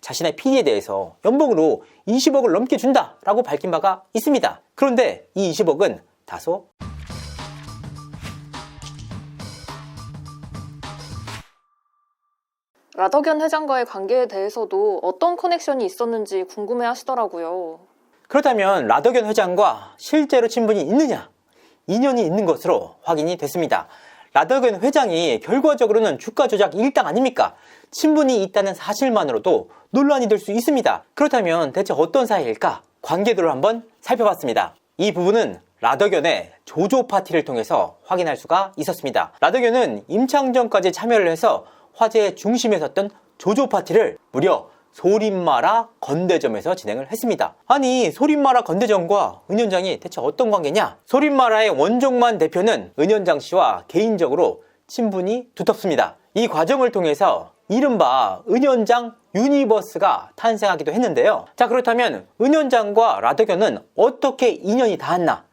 자신의 PD에 대해서 연봉으로 20억을 넘게 준다라고 밝힌 바가 있습니다. 그런데 이 20억은 다소 라더견 회장과의 관계에 대해서도 어떤 커넥션이 있었는지 궁금해 하시더라고요. 그렇다면 라더견 회장과 실제로 친분이 있느냐? 인연이 있는 것으로 확인이 됐습니다. 라더견 회장이 결과적으로는 주가 조작 일당 아닙니까? 친분이 있다는 사실만으로도 논란이 될 수 있습니다. 그렇다면 대체 어떤 사이일까? 관계도를 한번 살펴봤습니다. 이 부분은 라더견의 조조 파티를 통해서 확인할 수가 있었습니다. 라더견은 임창정까지 참여를 해서 화제의 중심에 섰던 조조 파티를 무려 소림마라 건대점에서 진행을 했습니다. 아니, 소림마라 건대점과 은현장이 대체 어떤 관계냐? 소림마라의 원종만 대표는 은현장 씨와 개인적으로 친분이 두텁습니다. 이 과정을 통해서 이른바 은현장 유니버스가 탄생하기도 했는데요. 자, 그렇다면 은현장과 라더견은 어떻게 인연이 닿았나?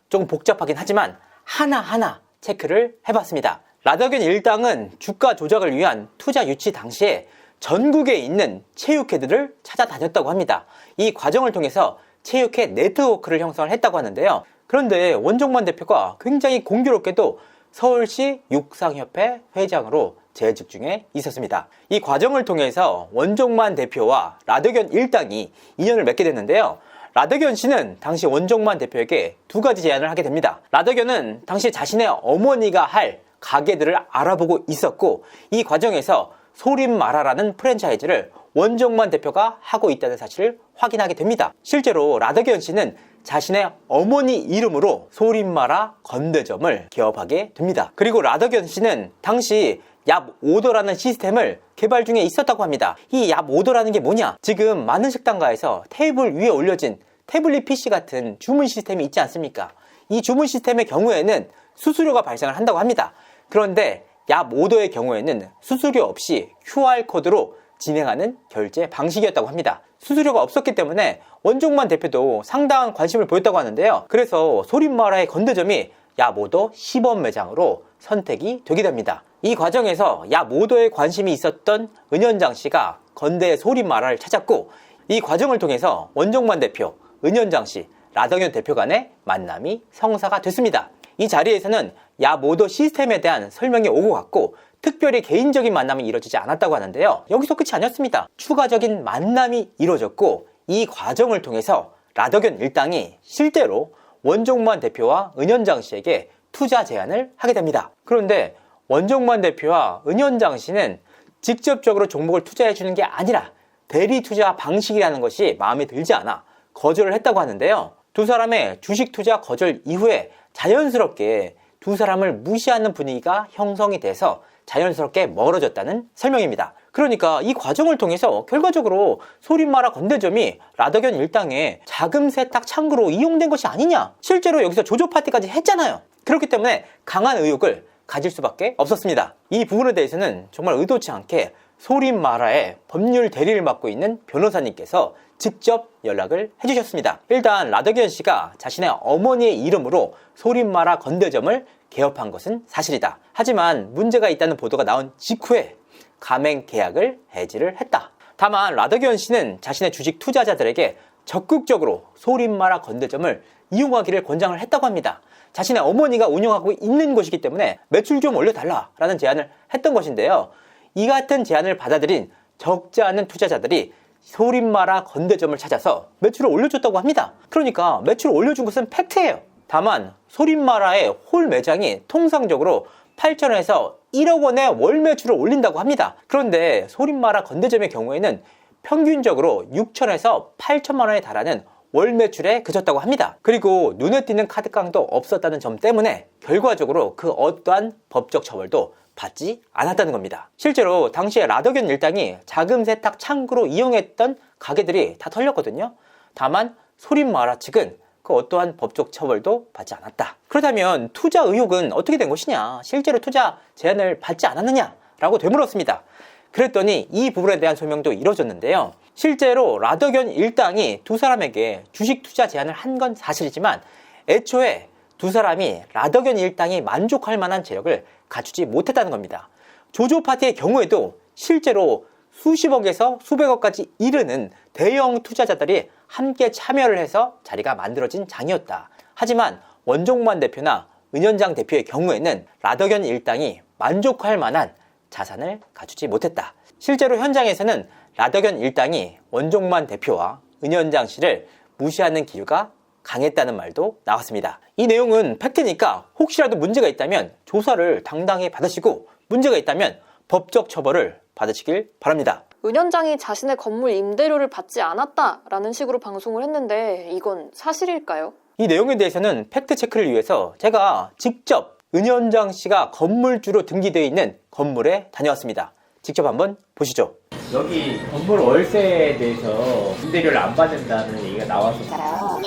조금 복잡하긴 하지만 하나하나 체크를 해봤습니다. 라더견 일당은 주가 조작을 위한 투자 유치 당시에 전국에 있는 체육회들을 찾아다녔다고 합니다. 이 과정을 통해서 체육회 네트워크를 형성을 했다고 하는데요. 그런데 원종만 대표가 굉장히 공교롭게도 서울시 육상협회 회장으로 재직 중에 있었습니다. 이 과정을 통해서 원종만 대표와 라더견 일당이 인연을 맺게 됐는데요. 라더견 씨는 당시 원종만 대표에게 두 가지 제안을 하게 됩니다. 라더견은 당시 자신의 어머니가 할 가게들을 알아보고 있었고, 이 과정에서 소림마라라는 프랜차이즈를 원종만 대표가 하고 있다는 사실을 확인하게 됩니다. 실제로 라더견 씨는 자신의 어머니 이름으로 소림마라 건대점을 개업하게 됩니다. 그리고 라더견 씨는 당시 얍오더라는 시스템을 개발 중에 있었다고 합니다. 이 얍오더라는 게 뭐냐? 지금 많은 식당가에서 테이블 위에 올려진 태블릿 PC 같은 주문 시스템이 있지 않습니까? 이 주문 시스템의 경우에는 수수료가 발생을 한다고 합니다. 그런데 얍오더의 경우에는 수수료 없이 QR코드로 진행하는 결제 방식이었다고 합니다. 수수료가 없었기 때문에 원종만 대표도 상당한 관심을 보였다고 하는데요. 그래서 소림마라의 건대점이 얍오더 시범 매장으로 선택이 되게 됩니다. 이 과정에서 얍오더에 관심이 있었던 은현장 씨가 건대 소림마라를 찾았고, 이 과정을 통해서 원종만 대표, 은현장 씨, 라더견 대표 간의 만남이 성사가 됐습니다. 이 자리에서는 얍오더 시스템에 대한 설명이 오고 갔고, 특별히 개인적인 만남이 이루어지지 않았다고 하는데요. 여기서 끝이 아니었습니다. 추가적인 만남이 이루어졌고, 이 과정을 통해서 라더견 일당이 실제로 원종만 대표와 은현장 씨에게 투자 제안을 하게 됩니다. 그런데 원종만 대표와 은현장 씨는 직접적으로 종목을 투자해 주는 게 아니라 대리 투자 방식이라는 것이 마음에 들지 않아 거절을 했다고 하는데요. 두 사람의 주식 투자 거절 이후에 자연스럽게 두 사람을 무시하는 분위기가 형성이 돼서 자연스럽게 멀어졌다는 설명입니다. 그러니까 이 과정을 통해서 결과적으로 소림마라 건대점이 라더견 일당의 자금 세탁 창구로 이용된 것이 아니냐? 실제로 여기서 조조 파티까지 했잖아요. 그렇기 때문에 강한 의혹을 가질 수밖에 없었습니다. 이 부분에 대해서는 정말 의도치 않게 소림마라의 법률 대리를 맡고 있는 변호사님께서 직접 연락을 해주셨습니다. 일단 라더견 씨가 자신의 어머니의 이름으로 소림마라 건대점을 개업한 것은 사실이다. 하지만 문제가 있다는 보도가 나온 직후에 가맹 계약을 해지를 했다. 다만 라더견 씨는 자신의 주식 투자자들에게 적극적으로 소림마라 건대점을 이용하기를 권장을 했다고 합니다. 자신의 어머니가 운영하고 있는 곳이기 때문에 매출 좀 올려달라라는 제안을 했던 것인데요. 이 같은 제안을 받아들인 적지 않은 투자자들이 소림마라 건대점을 찾아서 매출을 올려줬다고 합니다. 그러니까 매출을 올려준 것은 팩트예요. 다만 소림마라의 홀 매장이 통상적으로 8천원에서 1억 원의 월 매출을 올린다고 합니다. 그런데 소림마라 건대점의 경우에는 평균적으로 6천에서 8천만 원에 달하는 월 매출에 그쳤다고 합니다. 그리고 눈에 띄는 카드깡도 없었다는 점 때문에 결과적으로 그 어떠한 법적 처벌도 받지 않았다는 겁니다. 실제로 당시에 라더견 일당이 자금 세탁 창구로 이용했던 가게들이 다 털렸거든요. 다만 소림마라 측은 그 어떠한 법적 처벌도 받지 않았다. 그렇다면 투자 의혹은 어떻게 된 것이냐? 실제로 투자 제안을 받지 않았느냐? 라고 되물었습니다. 그랬더니 이 부분에 대한 설명도 이루어졌는데요. 실제로 라더견 일당이 두 사람에게 주식 투자 제안을 한 건 사실이지만 애초에 두 사람이 라더견 일당이 만족할 만한 재력을 갖추지 못했다는 겁니다. 조조 파티의 경우에도 실제로 수십억에서 수백억까지 이르는 대형 투자자들이 함께 참여를 해서 자리가 만들어진 장이었다. 하지만 원종만 대표나 은현장 대표의 경우에는 라더견 일당이 만족할 만한 자산을 갖추지 못했다. 실제로 현장에서는 라더견 일당이 원종만 대표와 은현장 씨를 무시하는 기류가 강했다는 말도 나왔습니다. 이 내용은 팩트니까 혹시라도 문제가 있다면 조사를 당당히 받으시고 문제가 있다면 법적 처벌을 받으시길 바랍니다. 은현장이 자신의 건물 임대료를 받지 않았다라는 식으로 방송을 했는데 이건 사실일까요? 이 내용에 대해서는 팩트체크를 위해서 제가 직접 은현장 씨가 건물주로 등기되어 있는 건물에 다녀왔습니다. 직접 한번 보시죠. 여기 건물 월세에 대해서 임대료를 안 받는다는 얘기가 나왔었어요.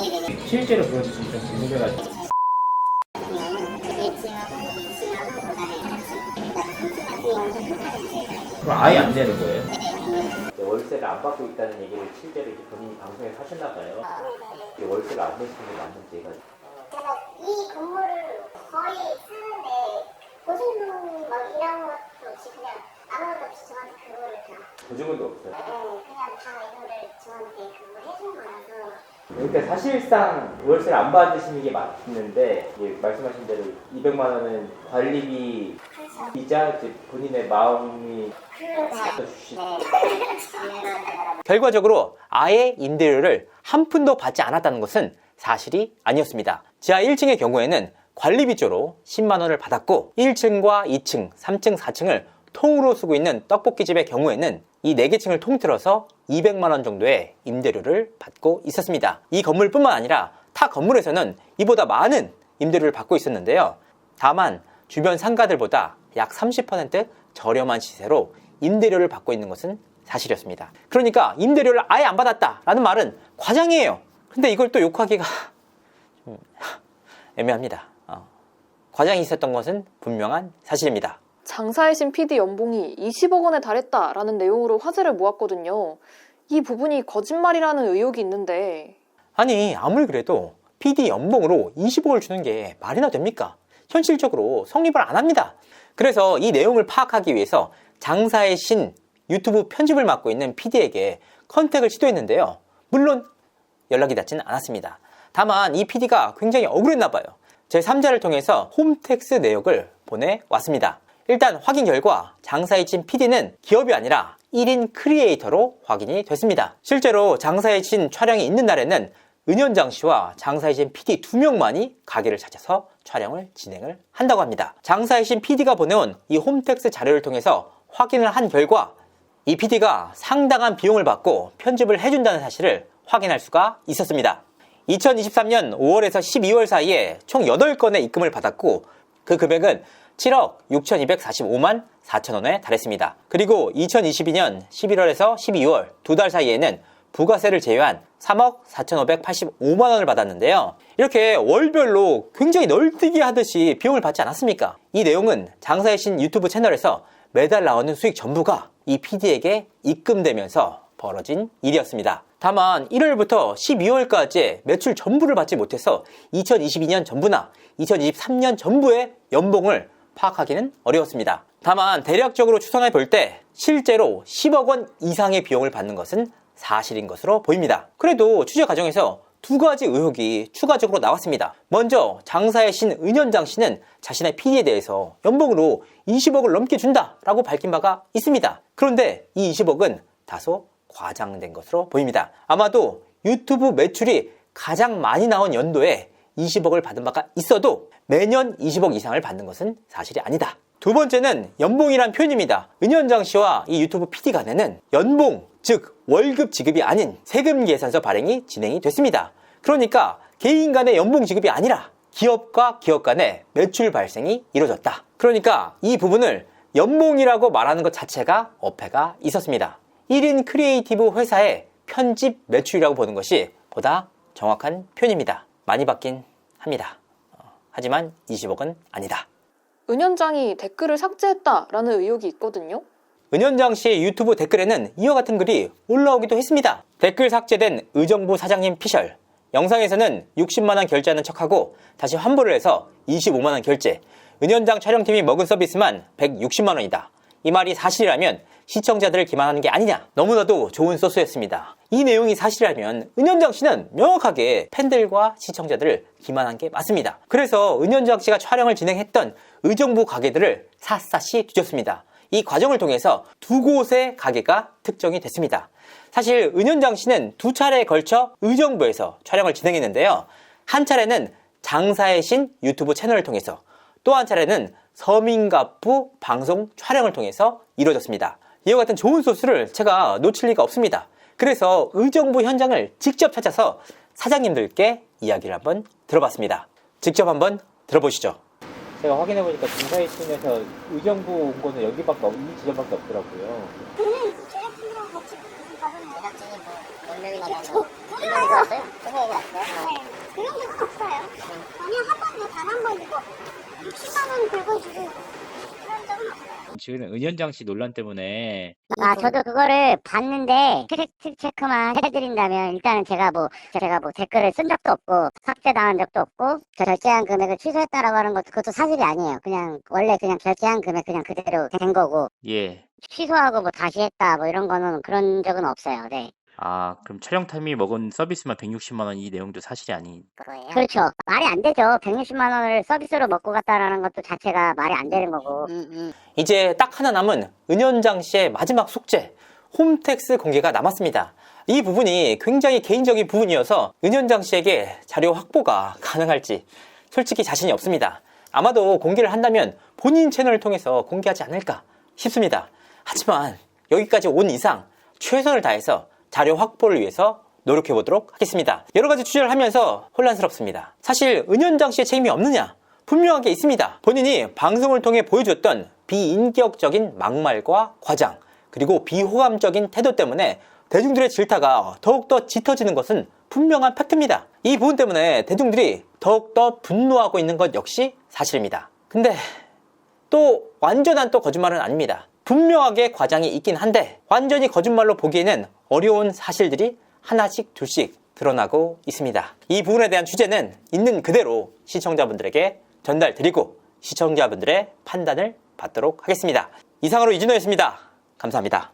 실제로 그런지 좀 궁금해가지고. 그럼 아예 안 내는 거예요? 월세를 안 받고 있다는 얘기를 실제로 이제 본인이 방송에 하셨나 봐요. 월세를 안 내시는 게 맞는지 해가지고. 제가 이 건물을 거의 쓰는데 보증금 막 이런 것도 없이 그냥 아무것도 없이 저한테 그거를 다 보증금도 없어요. 그냥 다 이거를 저한테 그거 해준 거라서 그러니까 사실상 월세를 안 받으시는 게 맞는데 말씀하신 대로 200만 원은 관리비 이자 이제 본인의 마음이 주시. 결과적으로 아예 임대료를 한 푼도 받지 않았다는 것은 사실이 아니었습니다. 지하 1층의 경우에는 관리비조로 10만 원을 받았고 1층과 2층, 3층, 4층을 통으로 쓰고 있는 떡볶이집의 경우에는 이 4개 층을 통틀어서 200만 원 정도의 임대료를 받고 있었습니다. 이 건물뿐만 아니라 타 건물에서는 이보다 많은 임대료를 받고 있었는데요. 다만 주변 상가들보다 약 30% 저렴한 시세로 임대료를 받고 있는 것은 사실이었습니다. 그러니까 임대료를 아예 안 받았다라는 말은 과장이에요. 근데 이걸 또 욕하기가 좀 애매합니다. 과장이 있었던 것은 분명한 사실입니다. 장사의 신 PD 연봉이 20억 원에 달했다라는 내용으로 화제를 모았거든요. 이 부분이 거짓말이라는 의혹이 있는데 아니 아무리 그래도 PD 연봉으로 20억을 주는 게 말이나 됩니까? 현실적으로 성립을 안 합니다. 그래서 이 내용을 파악하기 위해서 장사의 신 유튜브 편집을 맡고 있는 PD에게 컨택을 시도했는데요. 물론 연락이 닿지는 않았습니다. 다만 이 PD가 굉장히 억울했나 봐요. 제3자를 통해서 홈택스 내역을 보내왔습니다. 일단 확인 결과 장사의 신 PD는 기업이 아니라 1인 크리에이터로 확인이 됐습니다. 실제로 장사의 신 촬영이 있는 날에는 은현장 씨와 장사의 신 PD 2명만이 가게를 찾아서 촬영을 진행을 한다고 합니다. 장사의 신 PD가 보내온 이 홈택스 자료를 통해서 확인을 한 결과 이 PD가 상당한 비용을 받고 편집을 해준다는 사실을 확인할 수가 있었습니다. 2023년 5월에서 12월 사이에 총 8건의 입금을 받았고 그 금액은 7억 6,245만 4천 원에 달했습니다. 그리고 2022년 11월에서 12월 2달 사이에는 부가세를 제외한 3억 4,585만 원을 받았는데요. 이렇게 월별로 굉장히 널뛰기 하듯이 비용을 받지 않았습니까? 이 내용은 장사의 신 유튜브 채널에서 매달 나오는 수익 전부가 이 PD에게 입금되면서 벌어진 일이었습니다. 다만 1월부터 12월까지 매출 전부를 받지 못해서 2022년 전부나 2023년 전부의 연봉을 파악하기는 어려웠습니다. 다만 대략적으로 추산해 볼 때 실제로 10억 원 이상의 비용을 받는 것은 사실인 것으로 보입니다. 그래도 취재 과정에서 두 가지 의혹이 추가적으로 나왔습니다. 먼저 장사의 신 은현장 씨는 자신의 PD에 대해서 연봉으로 20억을 넘게 준다라고 밝힌 바가 있습니다. 그런데 이 20억은 다소 과장된 것으로 보입니다. 아마도 유튜브 매출이 가장 많이 나온 연도에 20억을 받은 바가 있어도 매년 20억 이상을 받는 것은 사실이 아니다. 두 번째는 연봉이란 표현입니다. 은현장 씨와 이 유튜브 PD 간에는 연봉, 즉 월급 지급이 아닌 세금 계산서 발행이 진행이 됐습니다. 그러니까 개인 간의 연봉 지급이 아니라 기업과 기업 간의 매출 발생이 이루어졌다. 그러니까 이 부분을 연봉이라고 말하는 것 자체가 어폐가 있었습니다. 1인 크리에이티브 회사의 편집 매출이라고 보는 것이 보다 정확한 표현입니다. 많이 받긴 합니다. 하지만 20억은 아니다. 은현장이 댓글을 삭제했다라는 의혹이 있거든요. 은현장 씨의 유튜브 댓글에는 이와 같은 글이 올라오기도 했습니다. 댓글 삭제된 의정부 사장님 피셜. 영상에서는 60만원 결제하는 척하고 다시 환불을 해서 25만원 결제. 은현장 촬영팀이 먹은 서비스만 160만원이다. 이 말이 사실이라면 시청자들을 기만하는 게 아니냐. 너무나도 좋은 소스였습니다. 이 내용이 사실이라면 은현장 씨는 명확하게 팬들과 시청자들을 기만한 게 맞습니다. 그래서 은현장 씨가 촬영을 진행했던 의정부 가게들을 샅샅이 뒤졌습니다. 이 과정을 통해서 2곳의 가게가 특정이 됐습니다. 사실 은현장 씨는 2차례에 걸쳐 의정부에서 촬영을 진행했는데요. 한 차례는 장사의 신 유튜브 채널을 통해서, 또 한 차례는 서민가부 방송 촬영을 통해서 이루어졌습니다. 이와 같은 좋은 소스를 제가 놓칠 리가 없습니다. 그래서 의정부 현장을 직접 찾아서 사장님들께 이야기를 한번 들어봤습니다. 직접 한번 들어보시죠. 제가 확인해보니까 장사의 신에서 의정부 온 곳은 여기밖에 이 지점밖에 없더라고요. 저는 제작진이랑 같이 가보는 제작진이 몇 명이나 가서 두 명이 왔어요? 두 명이 왔어요? 네. 그런 적은 없어요. 그냥 한 번도 단 한 번이고 60만 원 긁어주고 그런 적은 없어요. 지금 은현장 씨 논란 때문에 저도 그거를 봤는데 팩트 체크만 해드린다면 일단은 제가 뭐 댓글을 쓴 적도 없고 삭제당한 적도 없고 결제한 금액을 취소했다라고 하는 것도 그것도 사실이 아니에요. 그냥 원래 그냥 결제한 금액 그냥 그대로 된 거고 예. 취소하고 뭐 다시 했다 뭐 이런 거는 그런 적은 없어요. 네. 아, 그럼 촬영 타임이 먹은 서비스만 160만 원 이 내용도 사실이 아닌 거예요. 그렇죠. 말이 안 되죠. 160만 원을 서비스로 먹고 갔다라는 것도 자체가 말이 안 되는 거고. 이제 딱 하나 남은 은현장 씨의 마지막 숙제, 홈택스 공개가 남았습니다. 이 부분이 굉장히 개인적인 부분이어서 은현장 씨에게 자료 확보가 가능할지 솔직히 자신이 없습니다. 아마도 공개를 한다면 본인 채널을 통해서 공개하지 않을까 싶습니다. 하지만 여기까지 온 이상 최선을 다해서 자료 확보를 위해서 노력해보도록 하겠습니다. 여러 가지 취재를 하면서 혼란스럽습니다. 사실 은현장 씨의 책임이 없느냐? 분명하게 있습니다. 본인이 방송을 통해 보여줬던 비인격적인 막말과 과장, 그리고 비호감적인 태도 때문에 대중들의 질타가 더욱더 짙어지는 것은 분명한 팩트입니다. 이 부분 때문에 대중들이 더욱더 분노하고 있는 것 역시 사실입니다. 근데 또 완전한 또 거짓말은 아닙니다. 분명하게 과장이 있긴 한데 완전히 거짓말로 보기에는 어려운 사실들이 하나씩 둘씩 드러나고 있습니다. 이 부분에 대한 취재는 있는 그대로 시청자분들에게 전달드리고 시청자분들의 판단을 받도록 하겠습니다. 이상으로 이진호였습니다. 감사합니다.